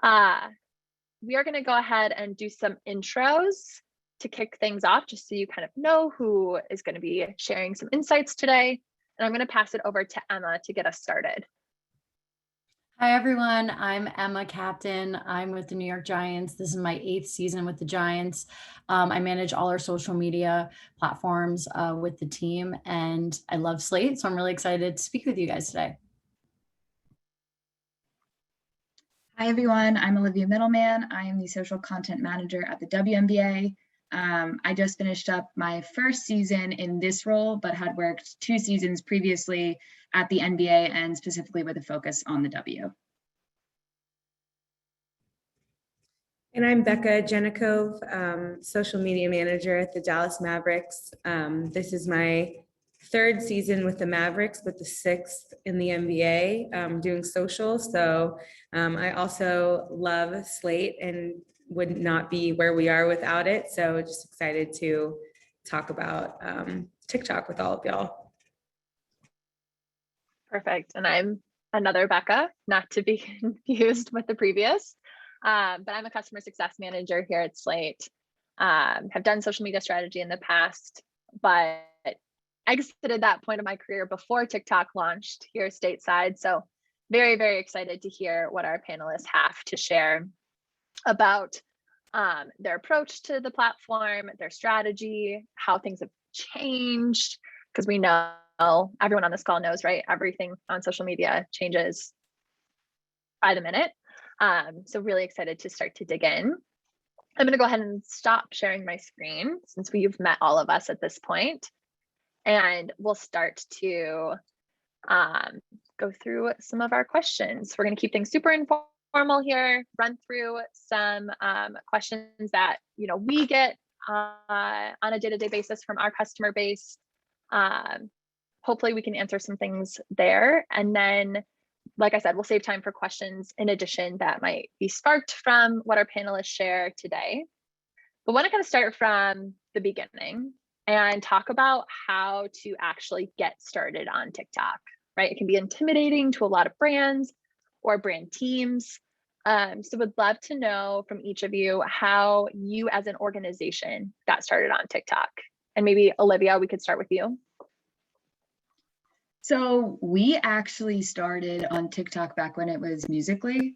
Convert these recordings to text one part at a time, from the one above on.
Uh, we are going to go ahead and do some intros to kick things off, just so you kind of know who is going to be sharing some insights today. And I'm going to pass it over to Emma to get us started. Hi, everyone. I'm Emma Captain. I'm with the New York Giants. This is my 8th season with the Giants. I manage all our social media platforms with the team, and I love Slate, so I'm really excited to speak with you guys today. Hi, everyone. I'm Olivia Middleman. I am the social content manager at the WNBA. I just finished up my first season in this role, but had worked 2 seasons previously at the NBA and specifically with a focus on the W. And I'm Becca Jenikov, social media manager at the Dallas Mavericks. This is my 3rd season with the Mavericks, but the 6th in the NBA, doing social. So I also love Slate and would not be where we are without it. So just excited to talk about TikTok with all of y'all. Perfect. And I'm another Becca, not to be confused with the previous, but I'm a customer success manager here at Slate. Have done social media strategy in the past, but exited that point of my career before TikTok launched here stateside. So very, very excited to hear what our panelists have to share about their approach to the platform, their strategy, how things have changed, because we know, everyone on this call knows, right? Everything on social media changes by the minute. So really excited to start to dig in. I'm going to go ahead and stop sharing my screen since we've met all of us at this point, and we'll start to go through some of our questions. We're going to keep things super informal here, run through some questions that we get on a day-to-day basis from our customer base. Hopefully we can answer some things there. And then, like I said, we'll save time for questions in addition that might be sparked from what our panelists share today. But I want to kind of start from the beginning and talk about how to actually get started on TikTok, right? It can be intimidating to a lot of brands or brand teams. So would love to know from each of you how you as an organization got started on TikTok. And maybe Olivia, we could start with you. So we actually started on TikTok back when it was Musical.ly,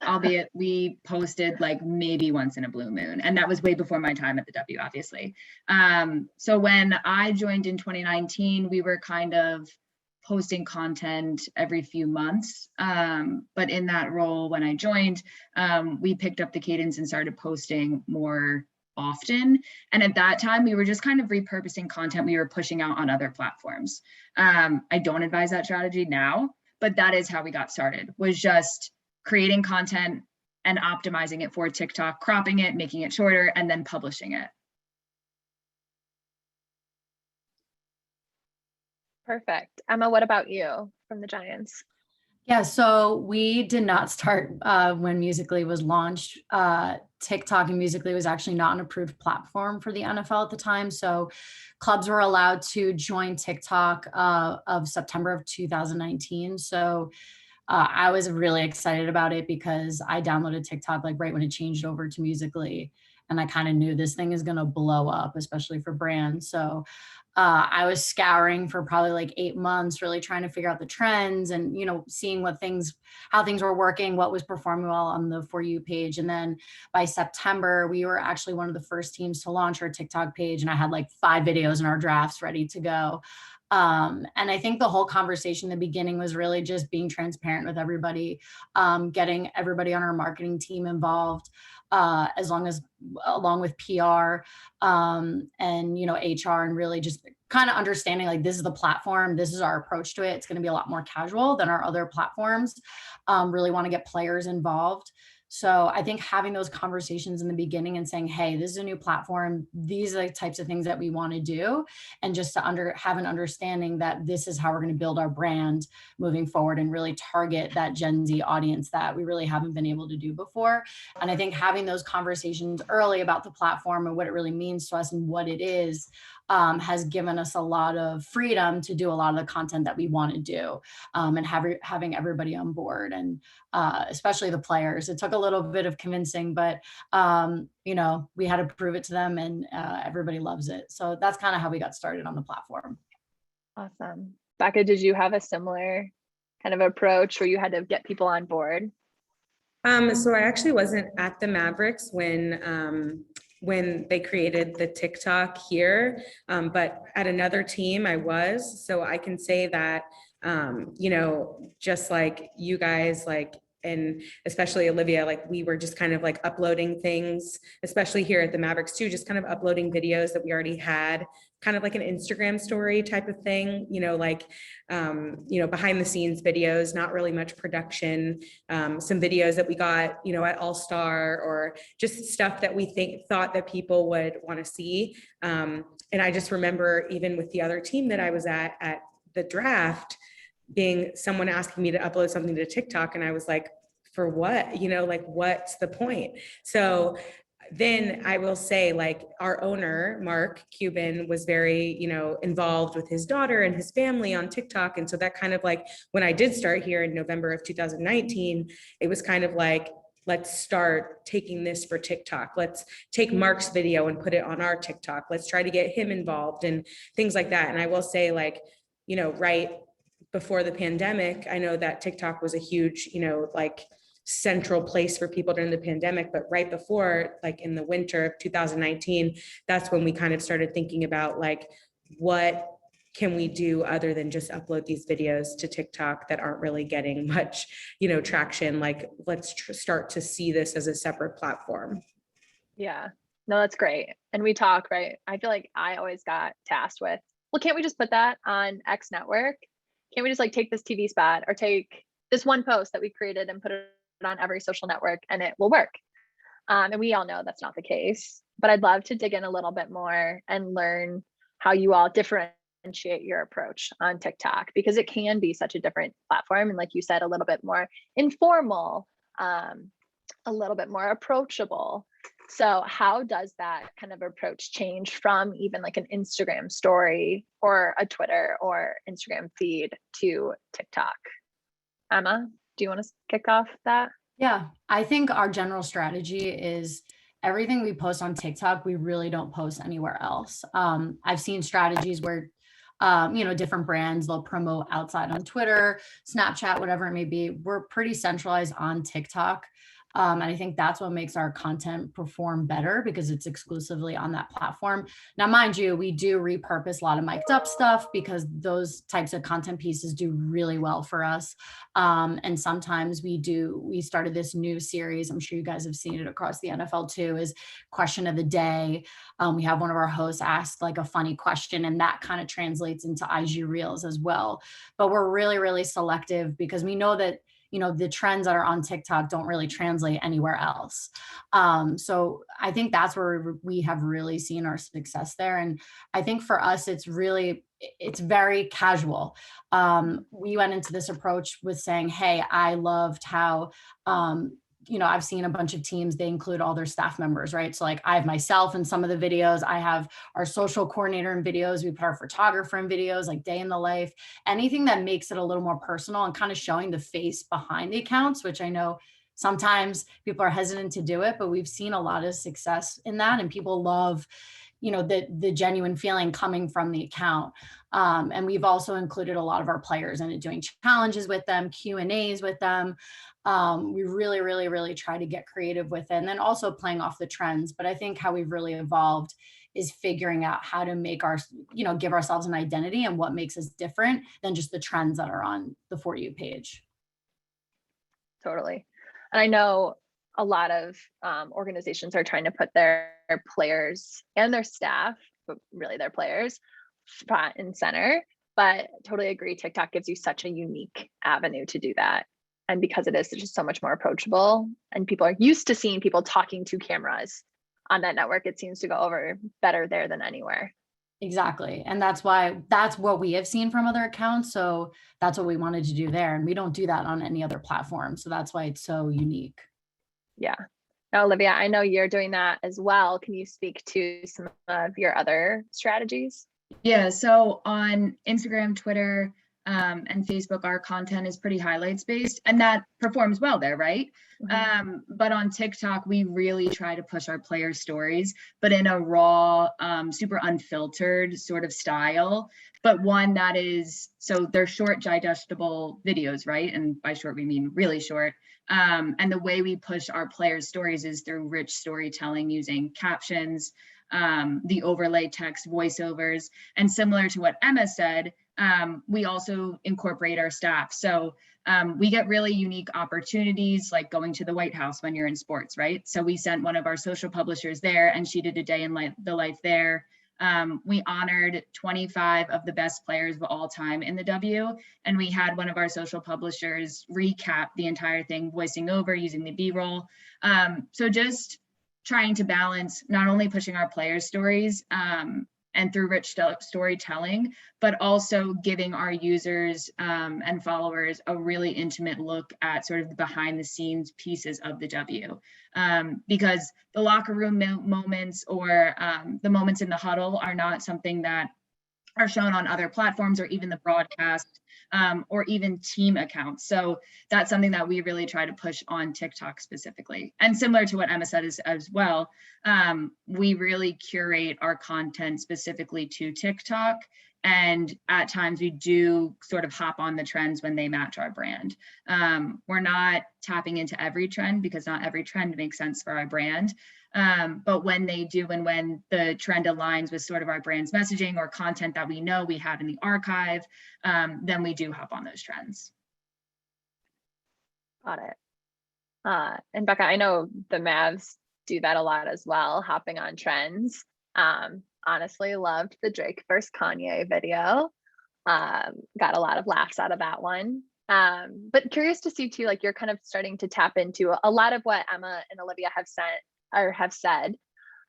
albeit we posted like maybe once in a blue moon, and that was way before my time at the W, obviously. So when I joined in 2019, we were kind of posting content every few months, but in that role when I joined, we picked up the cadence and started posting more often. And at that time, we were just kind of repurposing content we were pushing out on other platforms. I don't advise that strategy now, but that is how we got started, was just creating content and optimizing it for TikTok, cropping it, making it shorter, and then publishing it. Perfect. Emma, what about you from the Giants? Yeah, so we did not start when Musical.ly was launched. TikTok and Musical.ly was actually not an approved platform for the NFL at the time. So clubs were allowed to join TikTok of September of 2019. So I was really excited about it because I downloaded TikTok like right when it changed over to Musical.ly. And I kind of knew this thing is going to blow up, especially for brands. So I was scouring for probably like 8 months, really trying to figure out the trends and, seeing how things were working, what was performing well on the For You page. And then by September, we were actually one of the first teams to launch our TikTok page. And I had like 5 videos in our drafts ready to go. And I think the whole conversation in the beginning was really just being transparent with everybody, getting everybody on our marketing team involved, along with PR, and, HR, and really just kind of understanding like, this is the platform, this is our approach to it. It's going to be a lot more casual than our other platforms. Really want to get players involved. So I think having those conversations in the beginning and saying, hey, this is a new platform, these are the types of things that we want to do, and just to have an understanding that this is how we're going to build our brand moving forward and really target that Gen Z audience that we really haven't been able to do before. And I think having those conversations early about the platform and what it really means to us and what it is, has given us a lot of freedom to do a lot of the content that we want to do, and having everybody on board. And especially the players. It took a little bit of convincing, but we had to prove it to them, and everybody loves it. So that's kind of how we got started on the platform. Awesome. Becca, did you have a similar kind of approach where you had to get people on board? So I actually wasn't at the Mavericks when they created the TikTok here, but at another team I was. So I can say that, just like you guys, and especially Olivia, we were just kind of uploading things, especially here at the Mavericks too, just kind of uploading videos that we already had, kind of like an Instagram story type of thing, behind the scenes videos, not really much production, some videos that we got, at All Star, or just stuff that we thought that people would want to see. And I just remember even with the other team that I was at the draft, being someone asking me to upload something to TikTok. And I was like, for what, what's the point? So then I will say, our owner, Mark Cuban, was very, involved with his daughter and his family on TikTok. And so that kind of when I did start here in November of 2019, it was kind of let's start taking this for TikTok. Let's take Mark's video and put it on our TikTok. Let's try to get him involved and things like that. And I will say, right before the pandemic, I know that TikTok was a huge, central place for people during the pandemic, but right before, in the winter of 2019, that's when we kind of started thinking about what can we do other than just upload these videos to TikTok that aren't really getting much, traction. Let's start to see this as a separate platform. Yeah, no, that's great. And we talk, right? I feel like I always got tasked with, well, can't we just put that on X network? Can't we just take this TV spot or take this one post that we created and put it on every social network and it will work? And we all know that's not the case, but I'd love to dig in a little bit more and learn how you all differentiate your approach on TikTok, because it can be such a different platform. And like you said, a little bit more informal, a little bit more approachable. So how does that kind of approach change from even an Instagram story or a Twitter or Instagram feed to TikTok? Emma, do you want to kick off that? Yeah, I think our general strategy is everything we post on TikTok, we really don't post anywhere else. I've seen strategies where, different brands, they'll promote outside on Twitter, Snapchat, whatever it may be. We're pretty centralized on TikTok. And I think that's what makes our content perform better, because it's exclusively on that platform. Now, mind you, we do repurpose a lot of mic'd up stuff because those types of content pieces do really well for us. And sometimes we started this new series, I'm sure you guys have seen it across the NFL too, is Question of the Day. We have one of our hosts ask a funny question, and that kind of translates into IG Reels as well. But we're really, really selective because we know that the trends that are on TikTok don't really translate anywhere else. So I think that's where we have really seen our success there. And I think for us, it's very casual. We went into this approach with saying, hey, I loved how, I've seen a bunch of teams, they include all their staff members, right? So I have myself in some of the videos, I have our social coordinator in videos, we put our photographer in videos, day in the life, anything that makes it a little more personal and kind of showing the face behind the accounts, which I know sometimes people are hesitant to do it, but we've seen a lot of success in that. And people love, the genuine feeling coming from the account. And we've also included a lot of our players in it, doing challenges with them, Q&As with them. We really, really, really try to get creative with it, and then also playing off the trends. But I think how we've really evolved is figuring out how to make give ourselves an identity and what makes us different than just the trends that are on the For You page. Totally. And I know a lot of organizations are trying to put their players and their staff, but really their players, front and center. But totally agree, TikTok gives you such a unique avenue to do that. And because it is just so much more approachable, and people are used to seeing people talking to cameras on that network, it seems to go over better there than anywhere. Exactly. And that's what we have seen from other accounts. So that's what we wanted to do there. And we don't do that on any other platform. So that's why it's so unique. Yeah. Now, Olivia, I know you're doing that as well. Can you speak to some of your other strategies? Yeah. So on Instagram, Twitter, and Facebook, our content is pretty highlights based, and that performs well there, right? But on TikTok, we really try to push our player stories, but in a raw, super unfiltered sort of style, but one that is, so they're short, digestible videos, right? And by short, we mean really short. And the way we push our players' stories is through rich storytelling using captions, the overlay text, voiceovers, and similar to what Emma said, we also incorporate our staff. So we get really unique opportunities, like going to the White House when you're in sports, right? So we sent one of our social publishers there, and she did a day in the life there. We honored 25 of the best players of all time in the W, and we had one of our social publishers recap the entire thing, voicing over, using the B-roll. So just trying to balance not only pushing our players' stories and through rich storytelling, but also giving our users and followers a really intimate look at sort of the behind the scenes pieces of the W. Because the locker room moments or the moments in the huddle are not something that are shown on other platforms or even the broadcast or even team accounts. So that's something that we really try to push on TikTok specifically. And similar to what Emma said as well, we really curate our content specifically to TikTok. And at times we do sort of hop on the trends when they match our brand. We're not tapping into every trend because not every trend makes sense for our brand. But when they do, and when the trend aligns with sort of our brand's messaging or content that we know we have in the archive, then we do hop on those trends. Got it. And Becca, I know the Mavs do that a lot as well, hopping on trends. Honestly, loved the Drake versus Kanye video. Got a lot of laughs out of that one. But curious to see too, like you're kind of starting to tap into a lot of what Emma and Olivia have said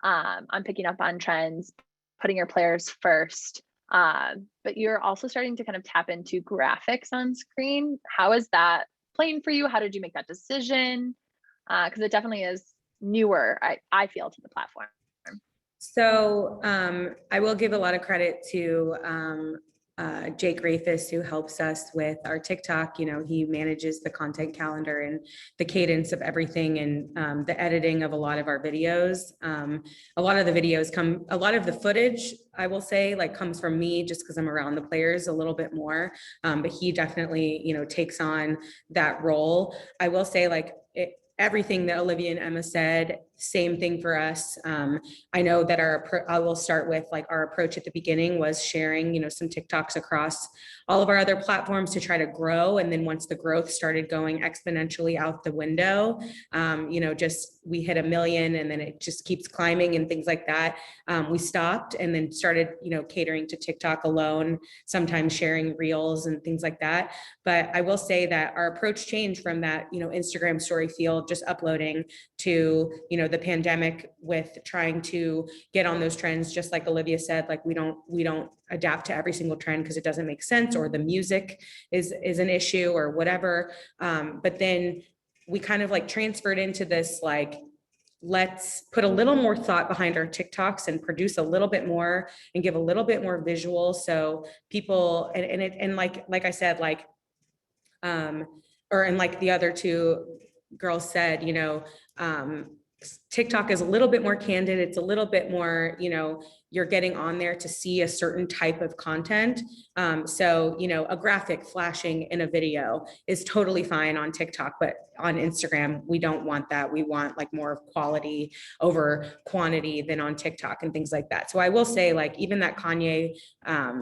on picking up on trends, putting your players first. But you're also starting to kind of tap into graphics on screen. How is that playing for you? How did you make that decision? Because it definitely is newer, I feel, to the platform. So I will give a lot of credit to Jake Rafis, who helps us with our TikTok. You know, he manages the content calendar and the cadence of everything and the editing of a lot of our videos. A lot of the footage, I will say, like comes from me just because I'm around the players a little bit more. But he definitely, you know, takes on that role. I will say, like, everything that Olivia and Emma said, same thing for us. I know that I will start with, like, our approach at the beginning was sharing, you know, some TikToks across all of our other platforms to try to grow. And then once the growth started going exponentially out the window, you know, just we hit 1 million and then it just keeps climbing and things like that. We stopped and then started, you know, catering to TikTok alone, sometimes sharing reels and things like that. But I will say that our approach changed from that, you know, Instagram story field, just uploading, to, you know, the pandemic with trying to get on those trends. Just like Olivia said, like we don't adapt to every single trend because it doesn't make sense, or the music is an issue or whatever. But then we kind of like transferred into this, like, let's put a little more thought behind our TikToks and produce a little bit more and give a little bit more visual. So people, and like I said, like, and like the other two girls said, you know, TikTok is a little bit more candid. It's a little bit more, you know, you're getting on there to see a certain type of content. So, you know, a graphic flashing in a video is totally fine on TikTok, but on Instagram, we don't want that. We want like more of quality over quantity than on TikTok and things like that. So I will say, like, even that Kanye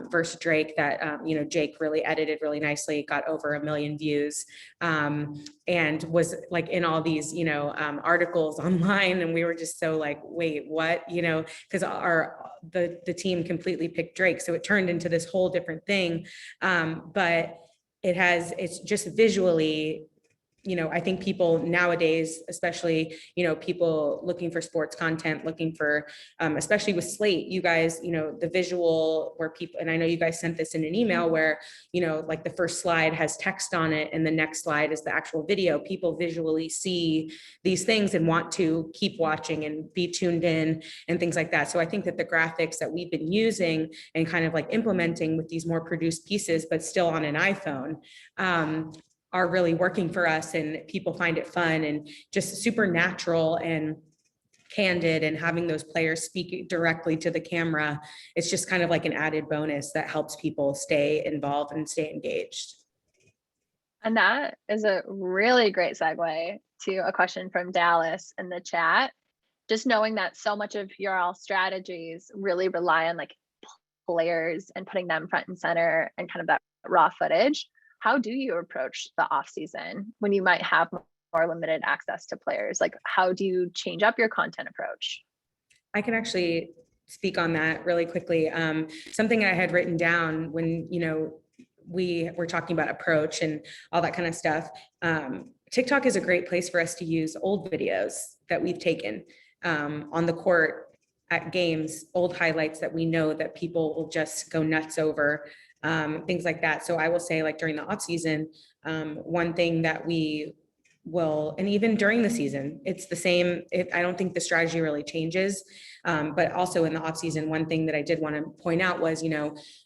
versus Drake that, you know, Jake really edited really nicely, got over 1 million views, and was like in all these, you know, articles online. And we were just so like, wait, what, you know, because the team completely picked Drake. So it turned into this whole different thing. But it's just visually I think people nowadays, especially, people looking for sports content, looking for, especially with Slate, you guys, the visual where people, and I know you guys sent this in an email where, like the first slide has text on it and the next slide is the actual video. People visually see these things and want to keep watching and be tuned in and things like that. So I think that the graphics that we've been using and kind of like implementing with these more produced pieces, but still on an iPhone, are really working for us, and people find it fun and just super natural and candid, and having those players speak directly to the camera. It's just kind of like an added bonus that helps people stay involved and stay engaged. And that is a really great segue to a question from Dallas in the chat. Just knowing that so much of your all strategies really rely on like players and putting them front and center and kind of that raw footage. How do you approach the off season when you might have more limited access to players? Like, how do you change up your content approach? I can actually speak on that really quickly. Something I had written down when, we were talking about approach and all that kind of stuff. TikTok is a great place for us to use old videos that we've taken on the court at games, old highlights that we know that people will just go nuts over. Things like that. So I will say, like during the off season, one thing that we will, and even during the season, it's the same. I don't think the strategy really changes. But also in the off season, one thing that I did want to point out was,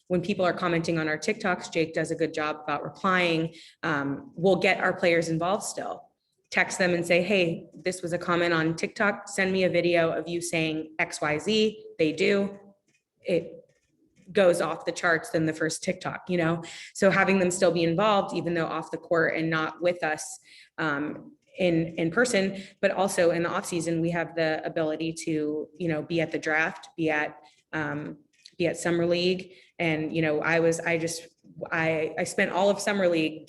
when people are commenting on our TikToks, Jake does a good job about replying. We'll get our players involved still. Text them and say, hey, this was a comment on TikTok. Send me a video of you saying XYZ. They do. It goes off the charts than the first TikTok, so having them still be involved, even though off the court and not with us in person, but also in the off season, we have the ability to, be at the draft, be at summer league. And, I spent all of summer league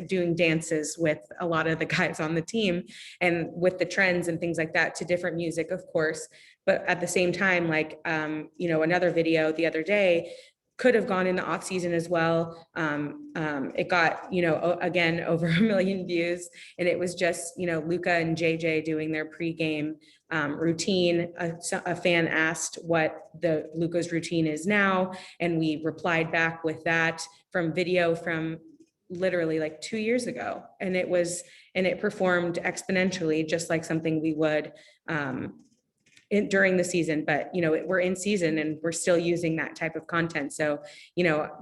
doing dances with a lot of the guys on the team and with the trends and things like that to different music, of course. But at the same time, like, another video the other day could have gone in the off season as well. It got, again, over 1 million views, and it was just, Luca and JJ doing their pregame routine. A fan asked what Luca's routine is now, and we replied back with that from video from literally like 2 years ago, and it performed exponentially, just like something we would during the season. But we're in season and we're still using that type of content. So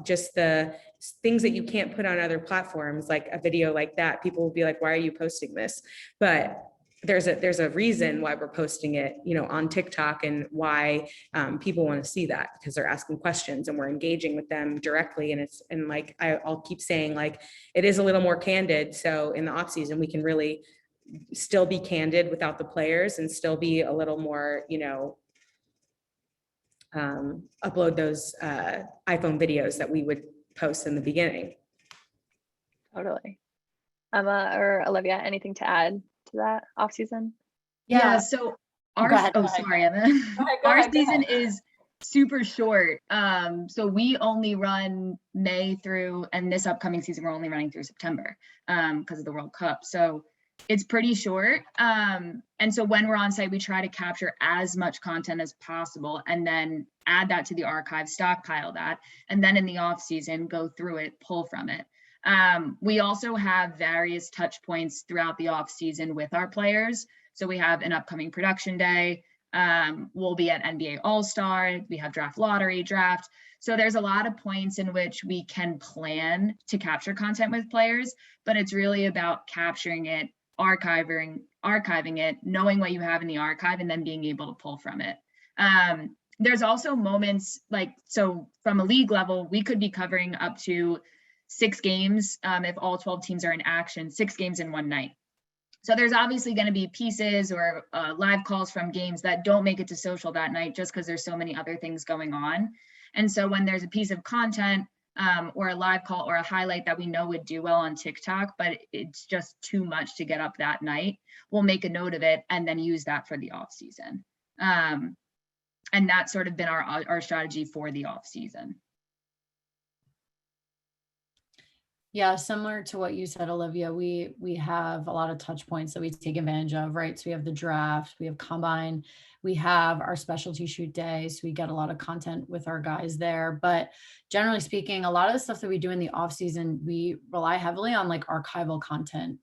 just the things that you can't put on other platforms, like a video like that, people will be like, why are you posting this? But there's a reason why we're posting it on TikTok, and why people want to see that, because they're asking questions and we're engaging with them directly. And like I'll keep saying, like, it is a little more candid. So in the off season, we can really still be candid without the players and still be a little more, upload those iPhone videos that we would post in the beginning. Totally. Emma or Olivia, anything to add to that off season? Yeah. So sorry, Emma. Our season is super short. So we only run May through, and this upcoming season we're only running through September because of the World Cup. So it's pretty short. And so when we're on site, we try to capture as much content as possible and then add that to the archive, stockpile that, and then in the off season, go through it, pull from it. We also have various touch points throughout the off season with our players. So we have an upcoming production day. We'll be at NBA All-Star. We have draft lottery, draft. So there's a lot of points in which we can plan to capture content with players, but it's really about capturing it, archiving it, knowing what you have in the archive, and then being able to pull from it. There's also moments like, so from a league level, we could be covering up to 6 games if all 12 teams are in action, 6 games in one night. So there's obviously going to be pieces or live calls from games that don't make it to social that night just because there's so many other things going on. And so when there's a piece of content or a live call or a highlight that we know would do well on TikTok, but it's just too much to get up that night, we'll make a note of it and then use that for the off season. And that's sort of been our strategy for the off season. Yeah, similar to what you said, Olivia, we have a lot of touch points that we take advantage of, right? So we have the draft, we have combine, we have our specialty shoot day. So we get a lot of content with our guys there. But generally speaking, a lot of the stuff that we do in the off season, we rely heavily on like archival content.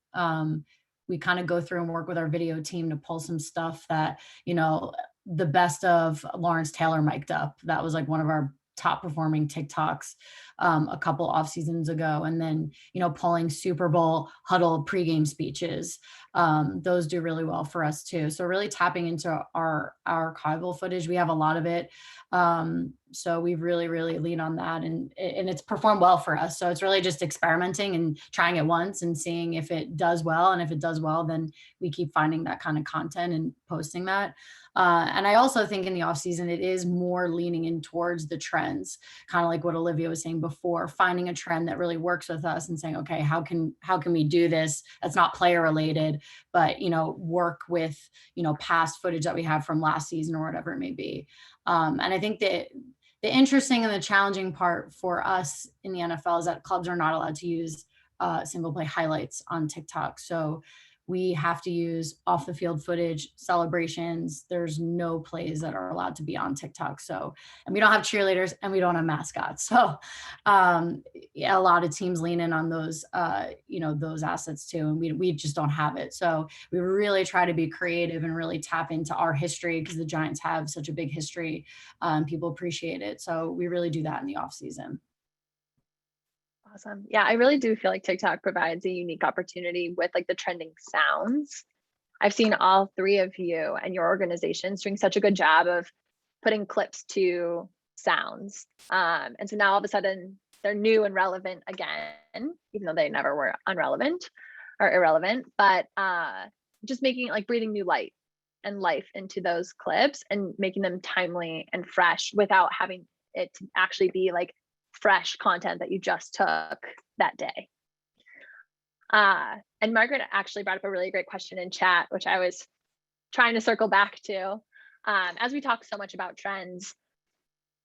We kind of go through and work with our video team to pull some stuff that, the best of Lawrence Taylor mic'd up. That was like one of our top performing TikToks a couple off seasons ago. And then, pulling Super Bowl huddle pregame speeches. Those do really well for us too. So really tapping into our archival footage. We have a lot of it. So we really, really lean on that, and it's performed well for us. So it's really just experimenting and trying it once and seeing if it does well. And if it does well, then we keep finding that kind of content and posting that. And I also think in the off season, it is more leaning in towards the trends, kind of like what Olivia was saying before, finding a trend that really works with us and saying, okay, how can we do this? That's not player related, but, work with, past footage that we have from last season or whatever it may be. And I think that the interesting and the challenging part for us in the NFL is that clubs are not allowed to use single play highlights on TikTok. So we have to use off the field footage, celebrations. There's no plays that are allowed to be on TikTok. So, and we don't have cheerleaders and we don't have mascots. So, yeah, a lot of teams lean in on those, those assets too. And we just don't have it. So we really try to be creative and really tap into our history, because the Giants have such a big history. People appreciate it. So we really do that in the off season. Awesome. Yeah, I really do feel like TikTok provides a unique opportunity with like the trending sounds. I've seen all three of you and your organizations doing such a good job of putting clips to sounds. And so now all of a sudden they're new and relevant again, even though they never were irrelevant, but just making like breathing new light and life into those clips and making them timely and fresh without having it to actually be like fresh content that you just took that day. And Margaret actually brought up a really great question in chat, which I was trying to circle back to. As we talk so much about trends,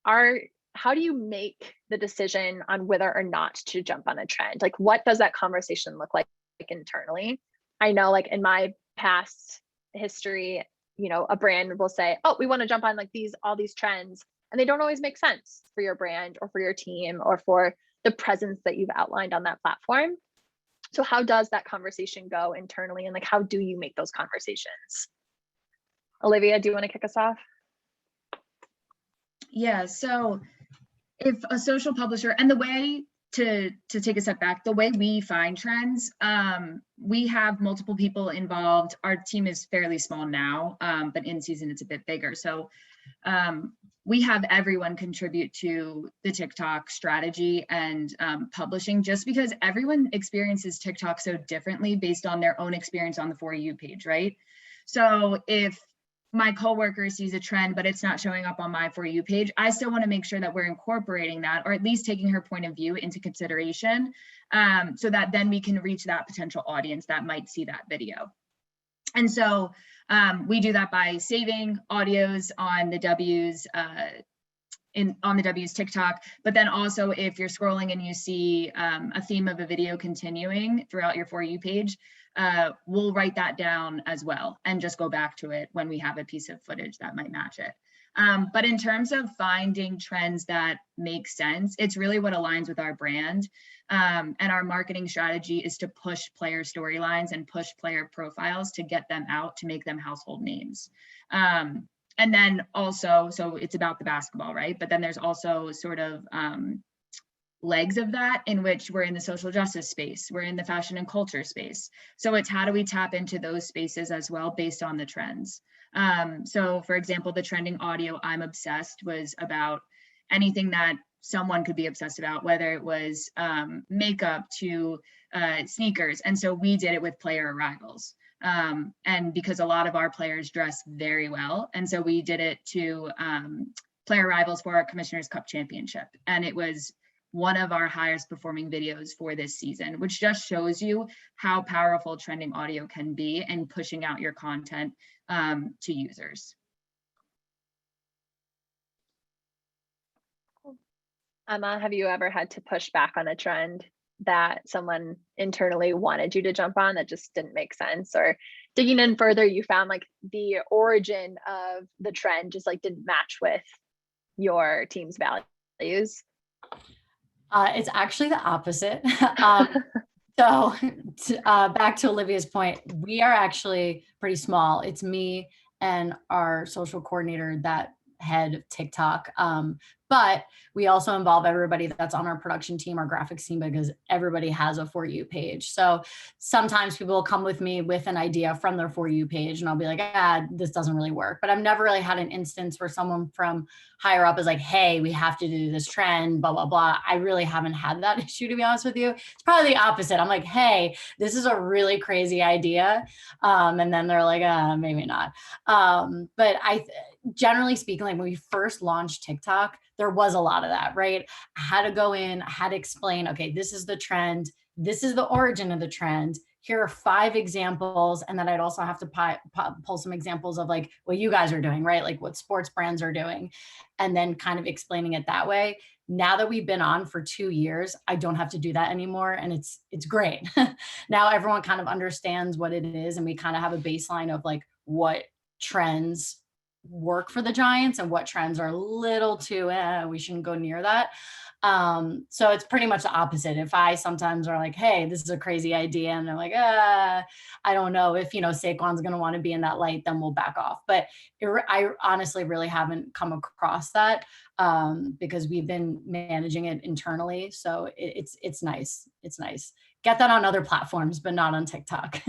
how do you make the decision on whether or not to jump on a trend? Like, what does that conversation look like internally? I know, like in my past history, a brand will say, oh, we want to jump on like all these trends. And they don't always make sense for your brand or for your team or for the presence that you've outlined on that platform. So how does that conversation go internally? And like, how do you make those conversations? Olivia, do you want to kick us off? Yeah, so if a social publisher, and the way to take a step back, the way we find trends, we have multiple people involved. Our team is fairly small now, but in season it's a bit bigger. So we have everyone contribute to the TikTok strategy and publishing, just because everyone experiences TikTok so differently based on their own experience on the For You page, right? So if my coworker sees a trend, but it's not showing up on my For You page, I still want to make sure that we're incorporating that, or at least taking her point of view into consideration, so that then we can reach that potential audience that might see that video. And so we do that by saving audios on the W's on the W's TikTok, but then also if you're scrolling and you see a theme of a video continuing throughout your For You page, we'll write that down as well and just go back to it when we have a piece of footage that might match it. But in terms of finding trends that make sense, it's really what aligns with our brand. And our marketing strategy is to push player storylines and push player profiles to get them out, to make them household names. And then also, so it's about the basketball, right? But then there's also sort of legs of that in which we're in the social justice space, we're in the fashion and culture space. So it's how do we tap into those spaces as well based on the trends. So for example, the trending audio I'm obsessed was about anything that someone could be obsessed about, whether it was makeup to sneakers. And so we did it with player arrivals. And because a lot of our players dress very well. And so we did it to player arrivals for our Commissioner's Cup Championship. And it was one of our highest performing videos for this season, which just shows you how powerful trending audio can be and pushing out your content to users. Emma, have you ever had to push back on a trend that someone internally wanted you to jump on that just didn't make sense? Or digging in further, you found like the origin of the trend just like didn't match with your team's values? It's actually the opposite. So back to Olivia's point, we are actually pretty small. It's me and our social coordinator that head TikTok. But we also involve everybody that's on our production team, our graphics team, because everybody has a For You page. So sometimes people will come with me with an idea from their For You page and I'll be like, this doesn't really work. But I've never really had an instance where someone from higher up is like, hey, we have to do this trend, blah, blah, blah. I really haven't had that issue, to be honest with you. It's probably the opposite. I'm like, hey, this is a really crazy idea. And then they're like, maybe not. But generally speaking, like when we first launched TikTok, there was a lot of that, right? I had to go in, I had to explain, okay, this is the trend. This is the origin of the trend. Here are 5 examples. And then I'd also have to pull some examples of like what you guys are doing, right? Like what sports brands are doing, and then kind of explaining it that way. Now that we've been on for 2 years, I don't have to do that anymore. And it's great. Now everyone kind of understands what it is. And we kind of have a baseline of like what trends work for the Giants and what trends are a little too, we shouldn't go near that. So it's pretty much the opposite. If I sometimes are like, hey, this is a crazy idea. And they're like, I don't know if, Saquon's going to want to be in that light, then we'll back off. But I honestly really haven't come across that because we've been managing it internally. So it's nice. It's nice. Get that on other platforms, but not on TikTok.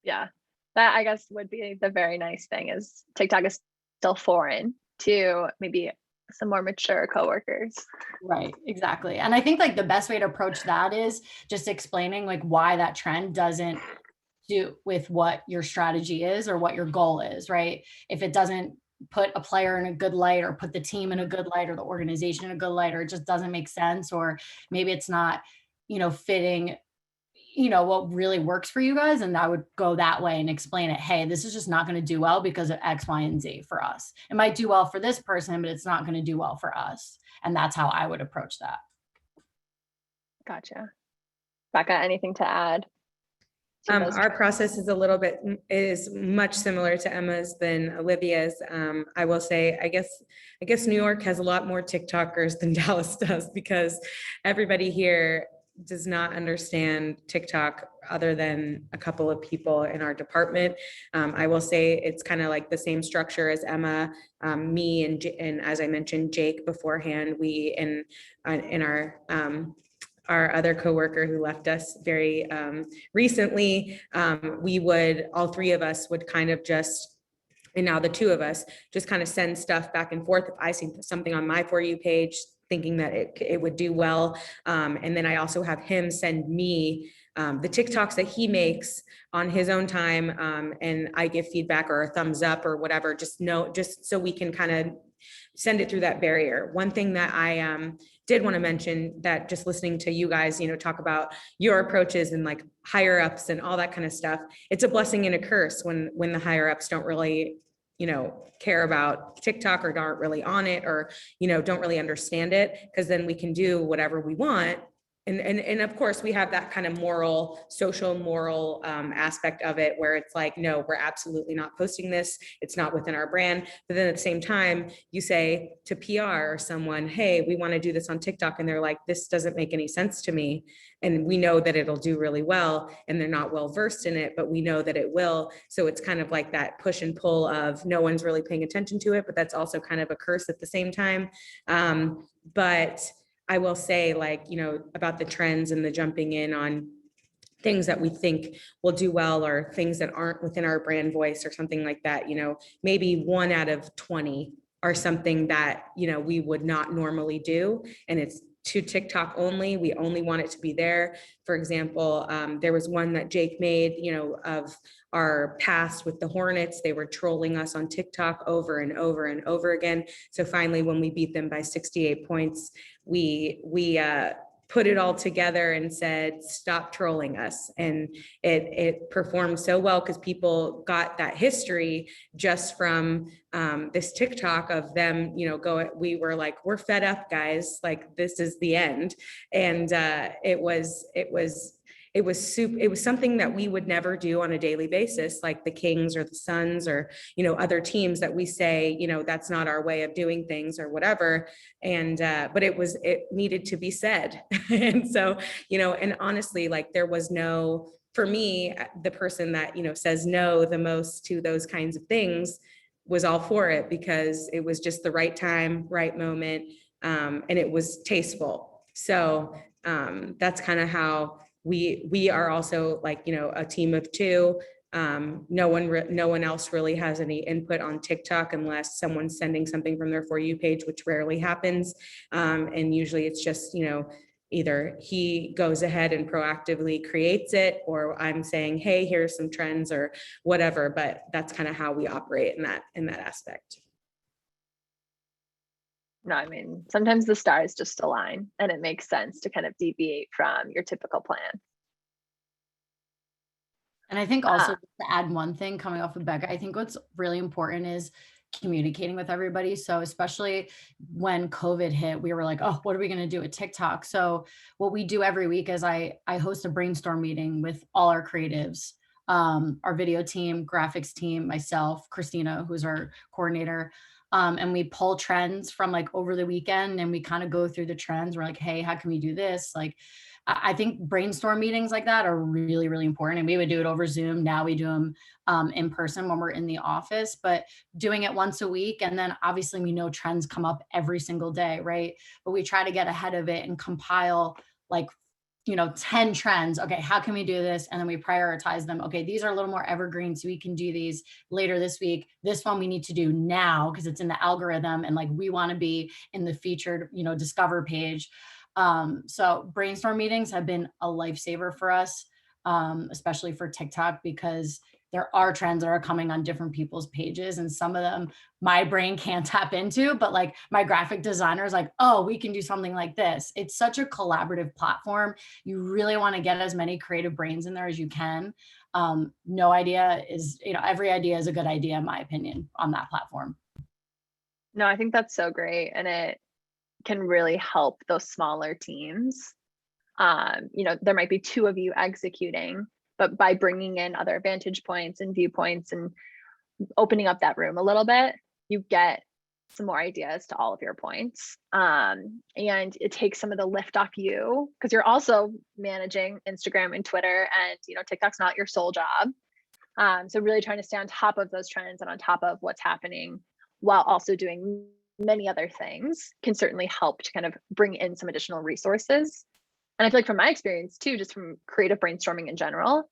Yeah. That I guess would be the very nice thing is TikTok is still foreign to maybe some more mature coworkers. Right, exactly. And I think like the best way to approach that is just explaining like why that trend doesn't do with what your strategy is or what your goal is, right? If it doesn't put a player in a good light or put the team in a good light or the organization in a good light, or it just doesn't make sense, or maybe it's not, fitting what really works for you guys. And I would go that way and explain it. Hey, this is just not going to do well because of X, Y, and Z for us. It might do well for this person, but it's not going to do well for us. And that's how I would approach that. Gotcha. Becca, anything to add? Our process is much similar to Emma's than Olivia's. I will say, I guess New York has a lot more TikTokers than Dallas does because everybody here does not understand TikTok other than a couple of people in our department. I will say it's kind of like the same structure as Emma, me, and as I mentioned, Jake beforehand. We in our other coworker who left us very recently, all 3 of us would kind of just, and now the 2 of us just kind of send stuff back and forth. If I see something on my For You page, thinking that it would do well. And then I also have him send me the TikToks that he makes on his own time. And I give feedback or a thumbs up or whatever, just so we can kind of send it through that barrier. One thing that I did want to mention, that just listening to you guys, talk about your approaches and like higher ups and all that kind of stuff, it's a blessing and a curse when the higher ups don't really care about TikTok or aren't really on it or, don't really understand it, because then we can do whatever we want. And of course we have that kind of social moral aspect of it where it's like, no, we're absolutely not posting this. It's not within our brand. But then at the same time, you say to PR or someone, hey, we want to do this on TikTok. And they're like, this doesn't make any sense to me. And we know that it'll do really well, and they're not well versed in it, but we know that it will. So it's kind of like that push and pull of no one's really paying attention to it, but that's also kind of a curse at the same time. But I will say, like, about the trends and the jumping in on things that we think will do well or things that aren't within our brand voice or something like that, maybe 1 out of 20 are something that, we would not normally do. And it's to TikTok only. We only want it to be there. For example, there was one that Jake made, of our past with the Hornets. They were trolling us on TikTok over and over and over again. So finally, when we beat them by 68 points, we put it all together and said, stop trolling us. And it performed so well because people got that history just from this TikTok of them, we were like, we're fed up, guys, like this is the end. And it was something that we would never do on a daily basis, like the Kings or the Suns or, other teams that we say, that's not our way of doing things or whatever. And, but it needed to be said. And so, and honestly, like there was no, for me, the person that, says no the most to those kinds of things was all for it because it was just the right time, right moment. And it was tasteful. So that's kind of how we are also like, a team of two. No one else really has any input on TikTok unless someone's sending something from their For You page, which rarely happens. And usually it's just, either he goes ahead and proactively creates it, or I'm saying, hey, here's some trends or whatever, but that's kind of how we operate in that aspect. No, I mean, sometimes the stars just align and it makes sense to kind of deviate from your typical plan. And I think also to add one thing coming off of Becca, I think what's really important is communicating with everybody. So especially when COVID hit, we were like, oh, what are we going to do with TikTok? So what we do every week is I host a brainstorm meeting with all our creatives, our video team, graphics team, myself, Christina, who's our coordinator. And we pull trends from like over the weekend and we kind of go through the trends. We're like, hey, how can we do this? Like, I think brainstorm meetings like that are really, really important. And we would do it over Zoom. Now we do them in person when we're in the office, but doing it once a week. And then obviously we know trends come up every single day, right? But we try to get ahead of it and compile like 10 trends. Okay, how can we do this? And then we prioritize them. Okay, these are a little more evergreen, so we can do these later this week. This one we need to do now because it's in the algorithm and like we want to be in the featured, discover page. So brainstorm meetings have been a lifesaver for us, especially for TikTok, because there are trends that are coming on different people's pages and some of them my brain can't tap into, but like my graphic designer is like, oh, we can do something like this. It's such a collaborative platform. You really want to get as many creative brains in there as you can. No idea is, every idea is a good idea, in my opinion, on that platform. No, I think that's so great. And it can really help those smaller teams. There might be two of you executing, but by bringing in other vantage points and viewpoints and opening up that room a little bit, you get some more ideas to all of your points. And it takes some of the lift off you because you're also managing Instagram and Twitter, and TikTok's not your sole job. So really trying to stay on top of those trends and on top of what's happening while also doing many other things can certainly help to kind of bring in some additional resources. And I feel like from my experience too, just from creative brainstorming in general,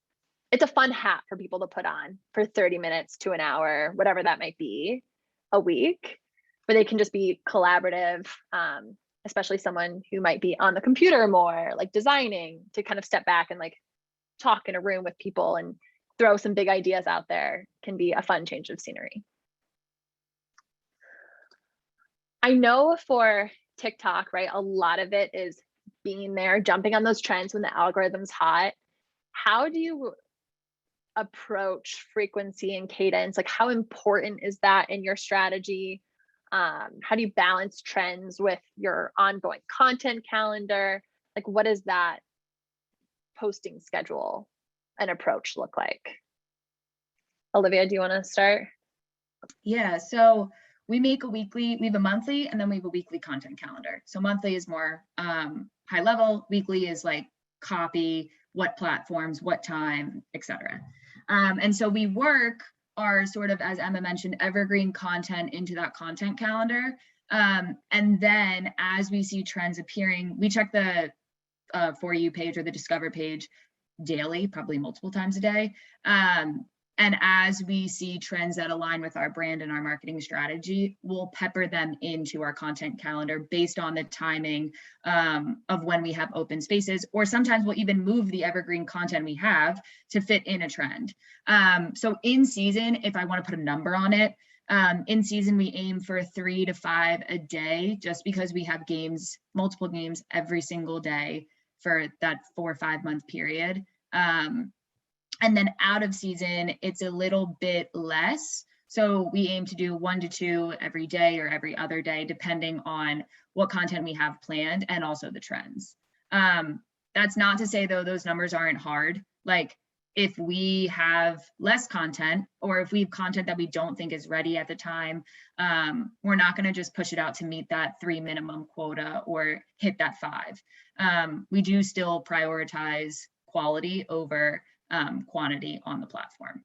it's a fun hat for people to put on for 30 minutes to an hour, whatever that might be a week, where they can just be collaborative, especially someone who might be on the computer more, like designing, to kind of step back and like talk in a room with people and throw some big ideas out there can be a fun change of scenery. I know for TikTok, right, a lot of it is being there, jumping on those trends when the algorithm's hot. How do you approach frequency and cadence? Like, how important is that in your strategy? How do you balance trends with your ongoing content calendar? Like, what does that posting schedule and approach look like? Olivia, do you want to start? Yeah, so we have a monthly and then we have a weekly content calendar. So monthly is more high level, weekly is like copy, what platforms, what time, etc. And so we work our sort of, as Emma mentioned, evergreen content into that content calendar. And then as we see trends appearing, we check the For You page or the Discover page daily, probably multiple times a day. And as we see trends that align with our brand and our marketing strategy, we'll pepper them into our content calendar based on the timing of when we have open spaces, or sometimes we'll even move the evergreen content we have to fit in a trend. So in season, if I want to put a number on it, In season, we aim for 3 to 5 a day, just because we have games, multiple games every single day for that 4 or 5 month period. And then out of season, it's a little bit less. So we aim to do 1 to 2 every day or every other day, depending on what content we have planned and also the trends. That's not to say, though, those numbers aren't hard. Like, if we have less content, or if we have content that we don't think is ready at the time, we're not going to just push it out to meet that 3 minimum quota or hit that 5. We do still prioritize quality over quantity on the platform.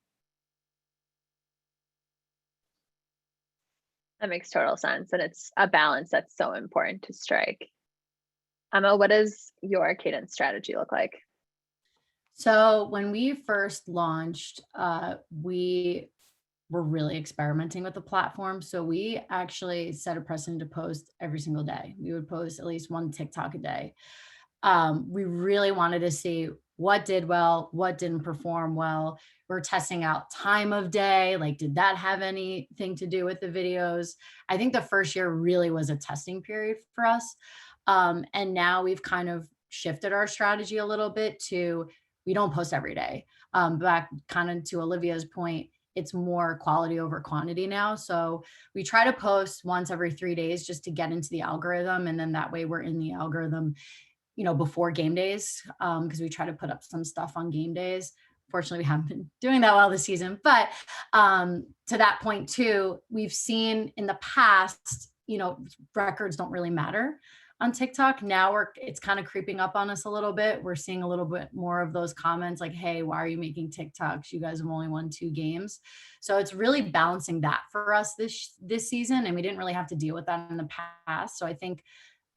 That makes total sense. And it's a balance that's so important to strike. Emma, what does your cadence strategy look like? So when we first launched, we were really experimenting with the platform. So we actually set a precedent to post every single day. We would post at least 1 TikTok a day. We really wanted to see what did well, what didn't perform well. We're testing out time of day. Like, did that have anything to do with the videos? I think the first year really was a testing period for us. And now we've kind of shifted our strategy a little bit to, we don't post every day. Back kind of to Olivia's point, it's more quality over quantity now. So we try to post once every 3 days just to get into the algorithm. And then that way we're in the algorithm, before game days, because we try to put up some stuff on game days. Fortunately, we haven't been doing that well this season. But to that point too, we've seen in the past, records don't really matter on TikTok. Now it's kind of creeping up on us a little bit. We're seeing a little bit more of those comments like, hey, why are you making TikToks? You guys have only won 2 games. So it's really balancing that for us this season. And we didn't really have to deal with that in the past. So I think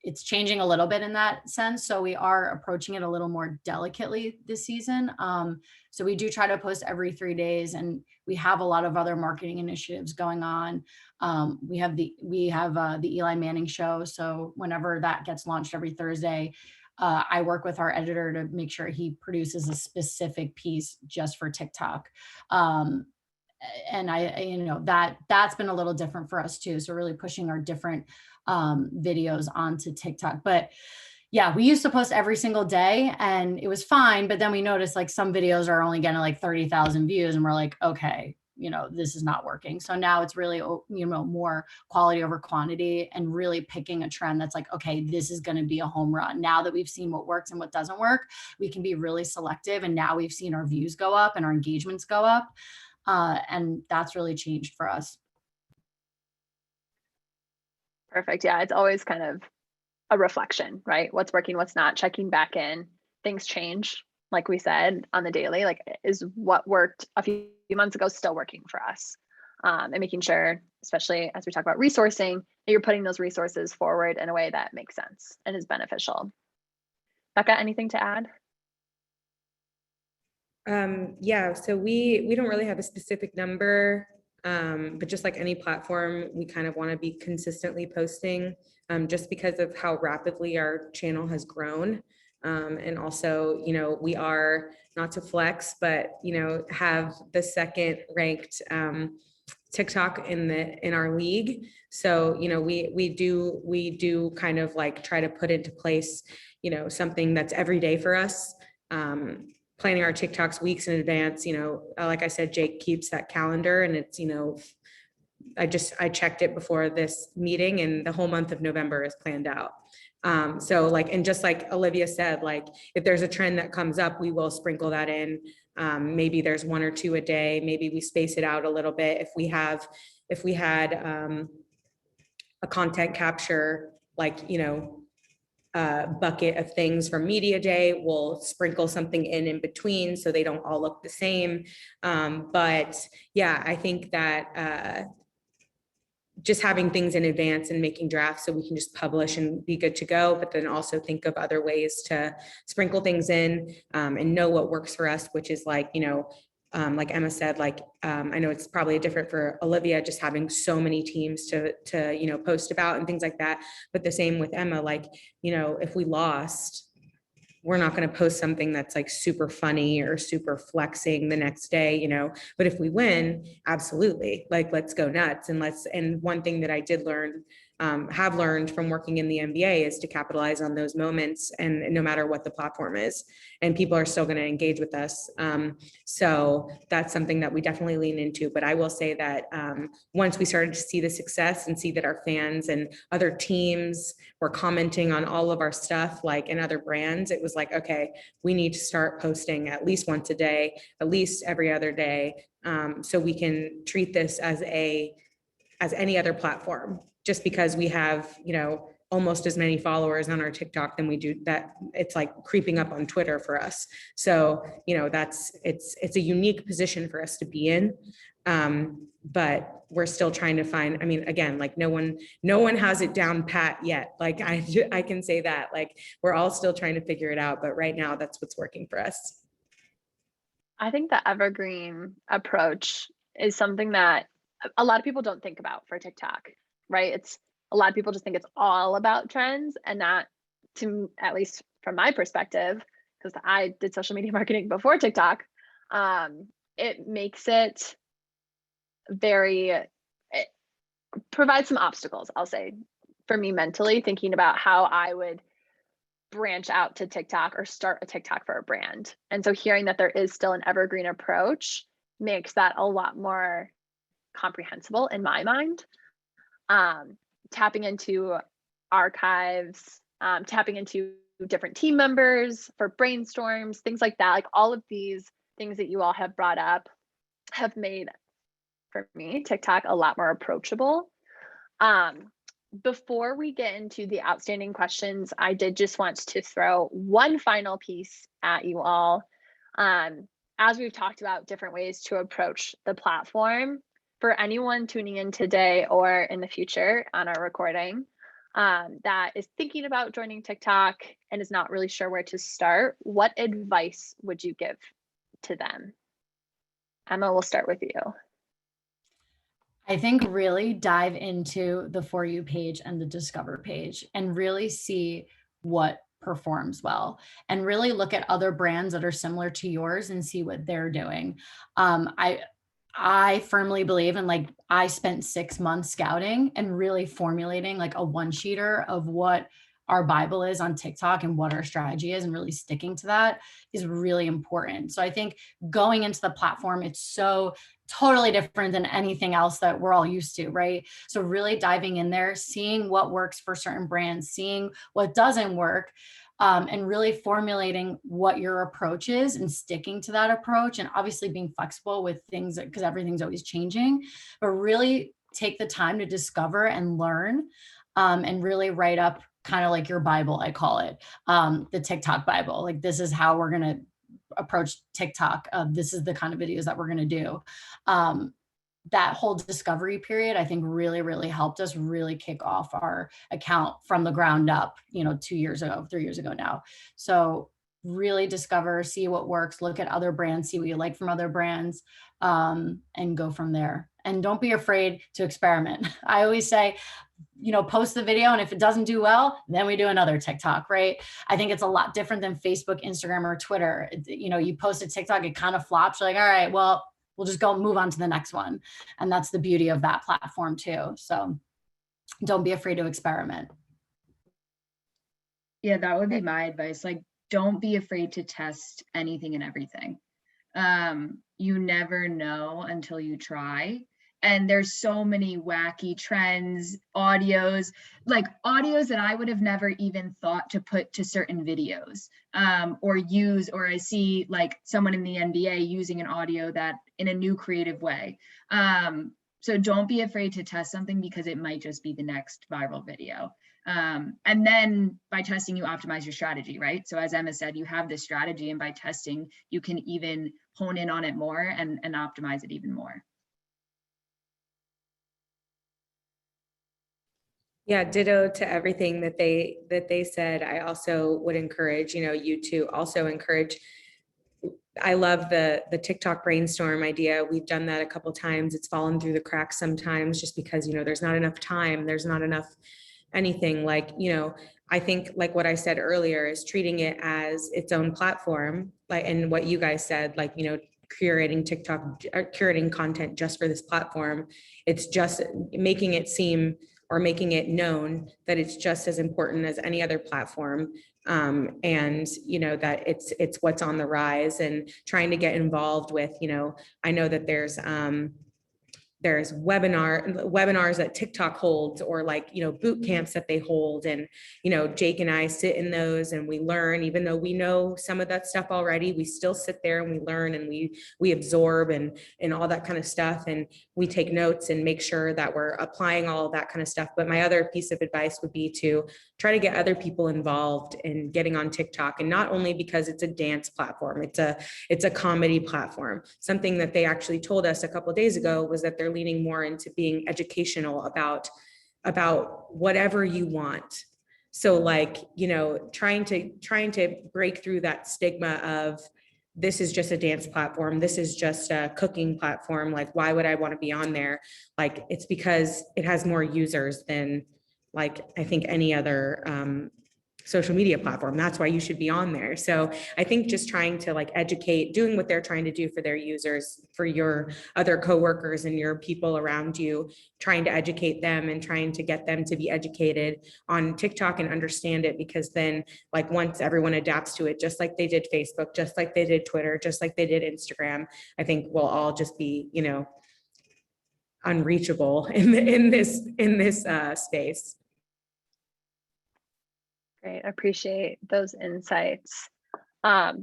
it's changing a little bit in that sense. So we are approaching it a little more delicately this season. So we do try to post every 3 days, and we have a lot of other marketing initiatives going on. We have the Eli Manning show. So whenever that gets launched every Thursday, I work with our editor to make sure he produces a specific piece just for TikTok. And that's been a little different for us too. So really pushing our different videos onto TikTok. But yeah, we used to post every single day and it was fine. But then we noticed like some videos are only getting like 30,000 views and we're like, okay, this is not working. So now it's really, more quality over quantity and really picking a trend that's like, okay, this is going to be a home run. Now that we've seen what works and what doesn't work, we can be really selective. And now we've seen our views go up and our engagements go up. And that's really changed for us. Perfect. Yeah, it's always kind of a reflection, right? What's working, what's not, checking back in. Things change, like we said, on the daily. Like, is what worked a few months ago still working for us? And making sure, especially as we talk about resourcing, that you're putting those resources forward in a way that makes sense and is beneficial. Becca, anything to add? Yeah, so we don't really have a specific number, but just like any platform, we kind of want to be consistently posting, just because of how rapidly our channel has grown. And also, we are, not to flex, but have the 2nd ranked TikTok in our league. So we do kind of like try to put into place something that's every day for us. Planning our TikToks weeks in advance. Like I said, Jake keeps that calendar, and it's I checked it before this meeting, and the whole month of November is planned out. So like, and just like Olivia said, like if there's a trend that comes up, we will sprinkle that in. Maybe there's 1 or 2 a day. Maybe we space it out a little bit. If we had a content capture, like bucket of things from media day, we'll sprinkle something in between so they don't all look the same. But yeah, I think that just having things in advance and making drafts so we can just publish and be good to go, but then also think of other ways to sprinkle things in and know what works for us, which is like, like Emma said, like, I know it's probably different for Olivia, just having so many teams to post about and things like that. But the same with Emma, like, if we lost, we're not going to post something that's like super funny or super flexing the next day, you know, but if we win, absolutely, like, let's go nuts. And one thing that I did learn, have learned from working in the NBA is to capitalize on those moments, and no matter what the platform is, and people are still going to engage with us. So that's something that we definitely lean into. But I will say that once we started to see the success and see that our fans and other teams were commenting on all of our stuff, like in other brands, it was like, okay, we need to start posting at least once a day, at least every other day, so we can treat this as any other platform. Just because we have, you know, almost as many followers on our TikTok than we do, that it's like creeping up on Twitter for us. So, you know, it's a unique position for us to be in. But we're still trying to find, I mean, again, like no one has it down pat yet. Like I can say that, like, we're all still trying to figure it out, but right now that's what's working for us. I think the evergreen approach is something that a lot of people don't think about for TikTok, right? It's a lot of people just think it's all about trends, and that, at least from my perspective, because I did social media marketing before TikTok, it makes it it provides some obstacles, I'll say, for me mentally, thinking about how I would branch out to TikTok or start a TikTok for a brand. And so hearing that there is still an evergreen approach makes that a lot more comprehensible in my mind. Tapping into archives, tapping into different team members for brainstorms, things like that. Like all of these things that you all have brought up have made, for me, TikTok a lot more approachable. Before we get into the outstanding questions, I did just want to throw one final piece at you all. As we've talked about different ways to approach the platform, for anyone tuning in today or in the future on our recording that is thinking about joining TikTok and is not really sure where to start, what advice would you give to them? Emma, we'll start with you. I think really dive into the For You page and the Discover page and really see what performs well, and really look at other brands that are similar to yours and see what they're doing. I firmly believe in, like, I spent 6 months scouting and really formulating like a one-sheeter of what our Bible is on TikTok and what our strategy is, and really sticking to that is really important. So I think going into the platform, it's so totally different than anything else that we're all used to, right? So really diving in there, seeing what works for certain brands, seeing what doesn't work, and really formulating what your approach is and sticking to that approach, and obviously being flexible with things because everything's always changing, but really take the time to discover and learn, and really write up kind of like your Bible, I call it, the TikTok Bible. Like, this is how we're going to approach TikTok. This is the kind of videos that we're going to do. That whole discovery period, I think really, really helped us really kick off our account from the ground up, 2 years ago, 3 years ago now. So really discover, see what works, look at other brands, see what you like from other brands, and go from there. And don't be afraid to experiment. I always say, post the video, and if it doesn't do well, then we do another TikTok, right? I think it's a lot different than Facebook, Instagram, or Twitter. You post a TikTok, it kind of flops. You're like, all right, well, we'll just go move on to the next one. And that's the beauty of that platform too. So don't be afraid to experiment. Yeah, that would be my advice. Like, don't be afraid to test anything and everything. You never know until you try. And there's so many wacky trends, audios that I would have never even thought to put to certain videos, or use, or I see like someone in the NBA using an audio that in a new creative way. So don't be afraid to test something, because it might just be the next viral video. And then by testing, you optimize your strategy, right? So as Emma said, you have this strategy, and by testing, you can even hone in on it more and optimize it even more. Yeah, ditto to everything that they said. I also would encourage, you to also encourage. I love the TikTok brainstorm idea. We've done that a couple times. It's fallen through the cracks sometimes just because, there's not enough time. There's not enough anything. Like, I think like what I said earlier is treating it as its own platform, like, and what you guys said, like, curating TikTok, curating content just for this platform. It's just making it seem, or making it known that it's just as important as any other platform. And that it's what's on the rise, and trying to get involved with, I know that there's webinars that TikTok holds, or like, boot camps that they hold. And, Jake and I sit in those and we learn, even though we know some of that stuff already, we still sit there and we learn, and we absorb and all that kind of stuff. And we take notes and make sure that we're applying all of that kind of stuff. But my other piece of advice would be to try to get other people involved in getting on TikTok. And not only because it's a dance platform, it's a comedy platform. Something that they actually told us a couple of days ago was that they're leaning more into being educational about whatever you want. So like, trying to break through that stigma of, this is just a dance platform, this is just a cooking platform, like, why would I want to be on there? Like, it's because it has more users than, like, I think any other social media platform. That's why you should be on there. So I think just trying to like educate, doing what they're trying to do for their users, for your other coworkers and your people around you, trying to educate them and trying to get them to be educated on TikTok and understand it. Because then, like, once everyone adapts to it, just like they did Facebook, just like they did Twitter, just like they did Instagram, I think we'll all just be, unreachable in this space. Great, I appreciate those insights.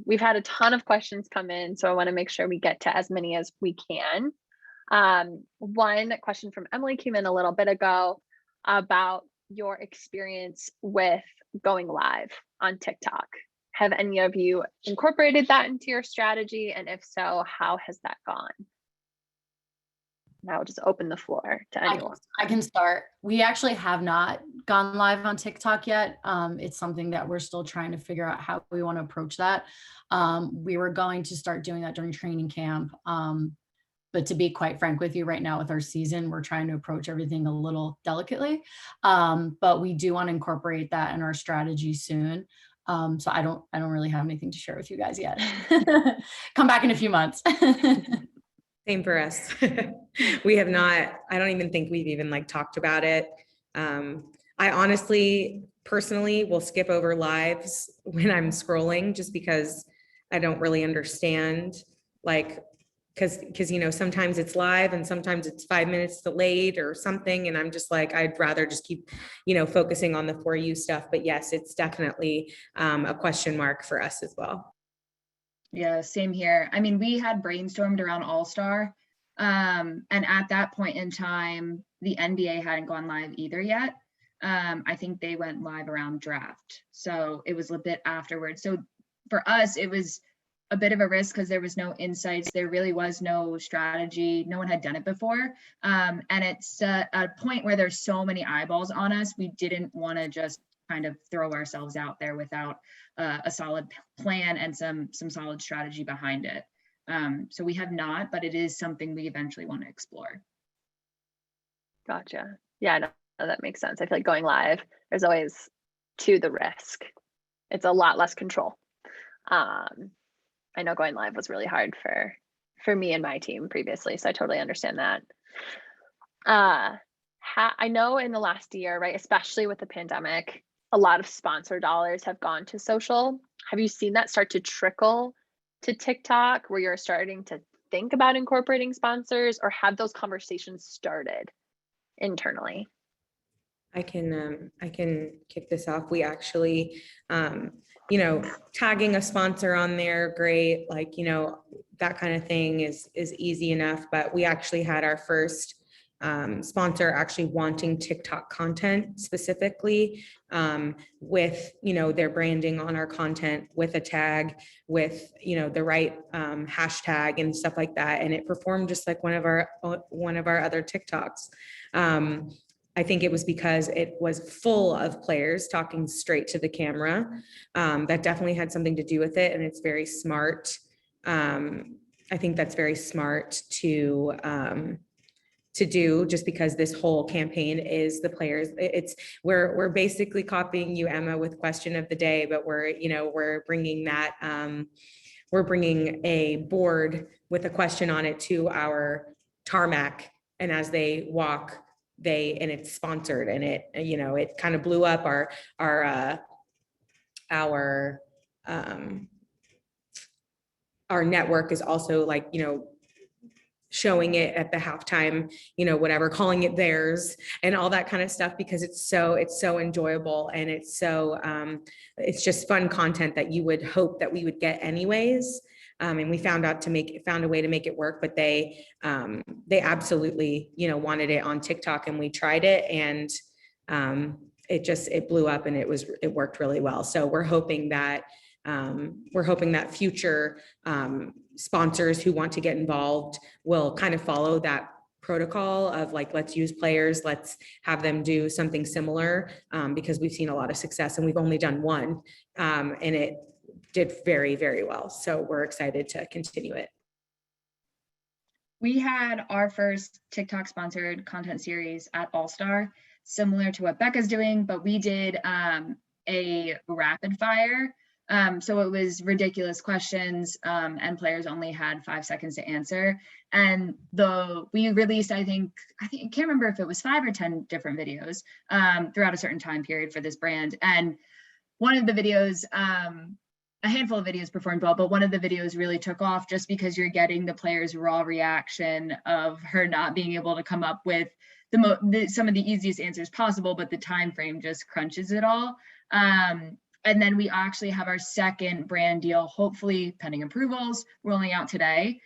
We've had a ton of questions come in, so I want to make sure we get to as many as we can. One question from Emily came in a little bit ago about your experience with going live on TikTok. Have any of you incorporated that into your strategy? And if so, how has that gone? Now I'll just open the floor to anyone. I can start. We actually have not gone live on TikTok yet. It's something that we're still trying to figure out how we want to approach that. We were going to start doing that during training camp. But to be quite frank with you, right now with our season, we're trying to approach everything a little delicately. But we do want to incorporate that in our strategy soon. So I don't really have anything to share with you guys yet. Come back in a few months. Same for us. We have not, I don't even think we've even like talked about it. I honestly, personally will skip over lives when I'm scrolling, just because I don't really understand, like, because sometimes it's live and sometimes it's 5 minutes delayed or something. And I'm just like, I'd rather just keep, focusing on the For You stuff. But yes, it's definitely a question mark for us as well. Yeah, same here. I mean, we had brainstormed around All-Star, and at that point in time, the NBA hadn't gone live either yet. I think they went live around draft. So it was a bit afterwards. So for us, it was a bit of a risk because there was no insights. There really was no strategy. No one had done it before. And it's a point where there's so many eyeballs on us. We didn't want to just kind of throw ourselves out there without a solid plan and some solid strategy behind it. So we have not, but it is something we eventually want to explore. Gotcha. Yeah, no, that makes sense. I feel like going live, there's always the risk. It's a lot less control. I know going live was really hard for me and my team previously, so I totally understand that. I know in the last year, right, especially with the pandemic, a lot of sponsor dollars have gone to social. Have you seen that start to trickle to TikTok, where you're starting to think about incorporating sponsors, or have those conversations started internally? I can kick this off. We actually, tagging a sponsor on there, great. Like, that kind of thing is easy enough. But we actually had our first sponsor actually wanting TikTok content specifically, with, their branding on our content, with a tag, with, the right hashtag and stuff like that. And it performed just like one of our other TikToks. I think it was because it was full of players talking straight to the camera. That definitely had something to do with it. And it's very smart. I think that's very smart to to do, just because this whole campaign is the players. We're basically copying you, Emma, with question of the day, but we're bringing that, we're bringing a board with a question on it to our tarmac, and as they walk, and it's sponsored, and it kind of blew up our network is also showing it at the halftime, whatever, calling it theirs and all that kind of stuff, because it's so enjoyable, and it's just fun content that you would hope that we would get anyways. And we found a way to make it work, but they absolutely, wanted it on TikTok, and we tried it, and it blew up, and it worked really well. So we're hoping that future sponsors who want to get involved will kind of follow that protocol of let's use players, let's have them do something similar, because we've seen a lot of success, and we've only done one, and it did very, very well. So we're excited to continue it. We had our first TikTok sponsored content series at All Star, similar to what Becca's doing, but we did a rapid fire. So it was ridiculous questions, and players only had 5 seconds to answer. And we released, I can't remember if it was 5 or 10 different videos throughout a certain time period for this brand. And one of the videos, a handful of videos performed well, but one of the videos really took off just because you're getting the player's raw reaction of her not being able to come up with some of the easiest answers possible, but the time frame just crunches it all. And then we actually have our second brand deal, hopefully pending approvals, rolling out today,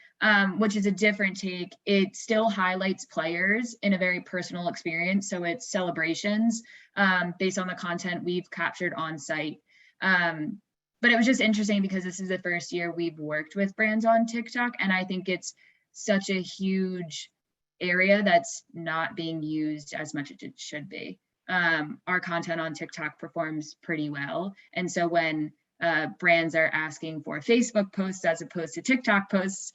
which is a different take. It still highlights players in a very personal experience. So it's celebrations based on the content we've captured on site. But it was just interesting because this is the first year we've worked with brands on TikTok. And I think it's such a huge area that's not being used as much as it should be. Our content on TikTok performs pretty well. And so when brands are asking for Facebook posts as opposed to TikTok posts,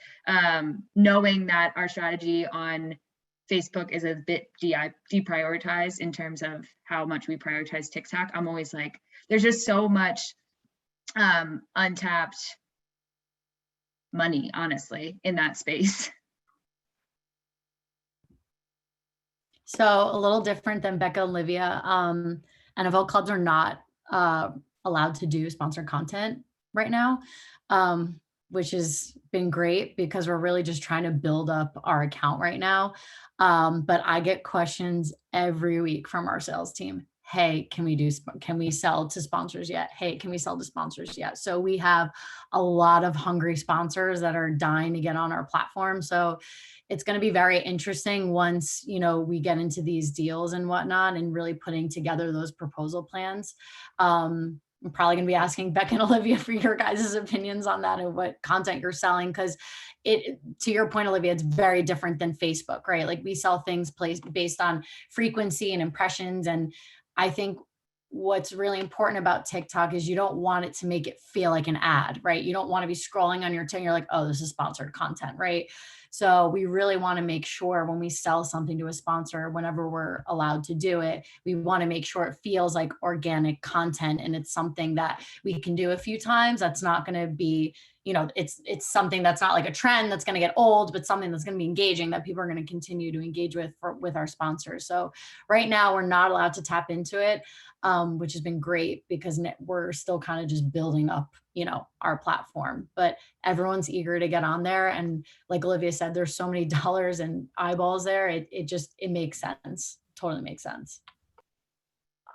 knowing that our strategy on Facebook is a bit deprioritized in terms of how much we prioritize TikTok, I'm always like, there's just so much untapped money, honestly, in that space. So a little different than Becca and Olivia, NFL clubs are not allowed to do sponsored content right now, which has been great because we're really just trying to build up our account right now. But I get questions every week from our sales team. Hey, can we sell to sponsors yet? Hey, can we sell to sponsors yet? So we have a lot of hungry sponsors that are dying to get on our platform. So it's going to be very interesting once, we get into these deals and whatnot and really putting together those proposal plans. I'm probably going to be asking Becca and Olivia for your guys' opinions on that and what content you're selling. Because to your point, Olivia, it's very different than Facebook, right? Like we sell things based on frequency and impressions. And I think what's really important about TikTok is you don't want it to make it feel like an ad, right? You don't want to be scrolling on your thing. You're like, oh, this is sponsored content, right? So we really want to make sure when we sell something to a sponsor, whenever we're allowed to do it, we want to make sure it feels like organic content and it's something that we can do a few times. That's not going to be, it's something that's not like a trend that's going to get old, but something that's going to be engaging that people are going to continue to engage with our sponsors. So right now we're not allowed to tap into it, which has been great because we're still kind of just building up, our platform, but everyone's eager to get on there. And like Olivia said, there's so many dollars and eyeballs there. It makes sense. Totally makes sense.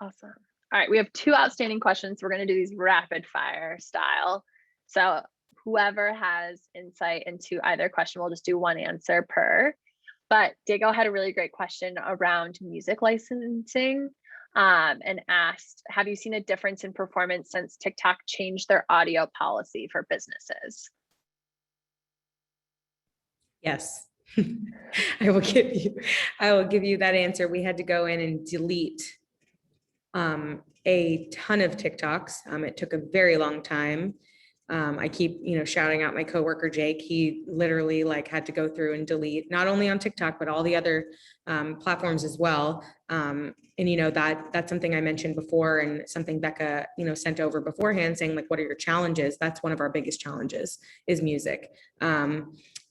Awesome. All right. We have 2 outstanding questions. We're going to do these rapid fire style. So whoever has insight into either question, we'll just do 1 answer per. But Diego had a really great question around music licensing. And asked, have you seen a difference in performance since TikTok changed their audio policy for businesses? Yes, I will give you that answer. We had to go in and delete a ton of TikToks. It took a very long time. I keep, shouting out my coworker, Jake. He literally like had to go through and delete, not only on TikTok, but all the other platforms as well. And that's something I mentioned before, and something Becca, sent over beforehand, saying like, what are your challenges? That's one of our biggest challenges is music.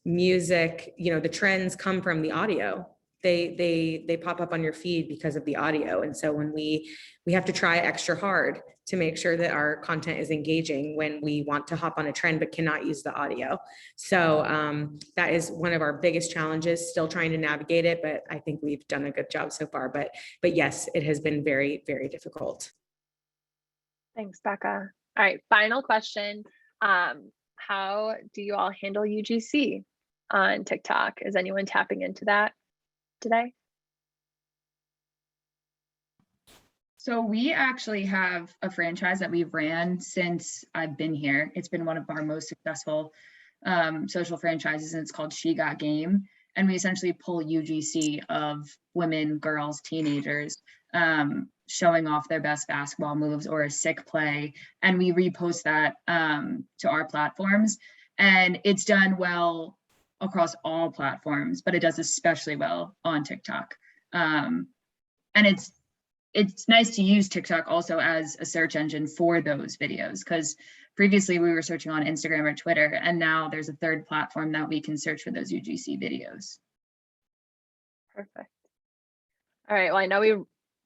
Music, the trends come from the audio. They pop up on your feed because of the audio. And so when we have to try extra hard to make sure that our content is engaging when we want to hop on a trend but cannot use the audio. So that is one of our biggest challenges, still trying to navigate it, but I think we've done a good job so far. But yes, it has been very, very difficult. Thanks, Becca. All right, final question. How do you all handle UGC on TikTok? Is anyone tapping into that today? So we actually have a franchise that we've ran since I've been here. It's been one of our most successful social franchises, and it's called She Got Game. And we essentially pull UGC of women, girls, teenagers showing off their best basketball moves or a sick play. And we repost that to our platforms. And it's done well across all platforms, but it does especially well on TikTok. And it's nice to use TikTok also as a search engine for those videos, because previously we were searching on Instagram or Twitter, and now there's a third platform that we can search for those UGC videos. Perfect. All right, well, I know we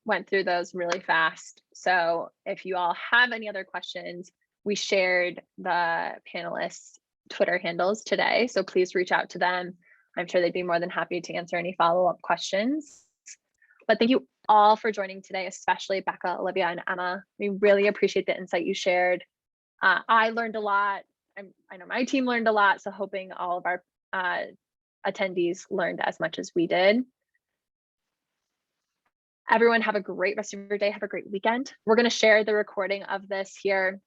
went through those really fast. So if you all have any other questions, we shared the panelists' Twitter handles today, so please reach out to them. I'm sure they'd be more than happy to answer any follow-up questions. But thank you all for joining today, especially Becca, Olivia, and Emma. We really appreciate the insight you shared. I learned a lot. I know my team learned a lot, so hoping all of our attendees learned as much as we did. Everyone have a great rest of your day. Have a great weekend. We're going to share the recording of this here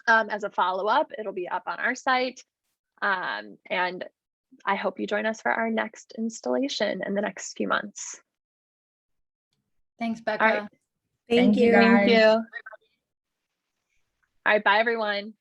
as a follow-up. It'll be up on our site. And I hope you join us for our next installation in the next few months. Thanks, Becca. All right. Thank you. Guys. Thank you. All right, bye everyone.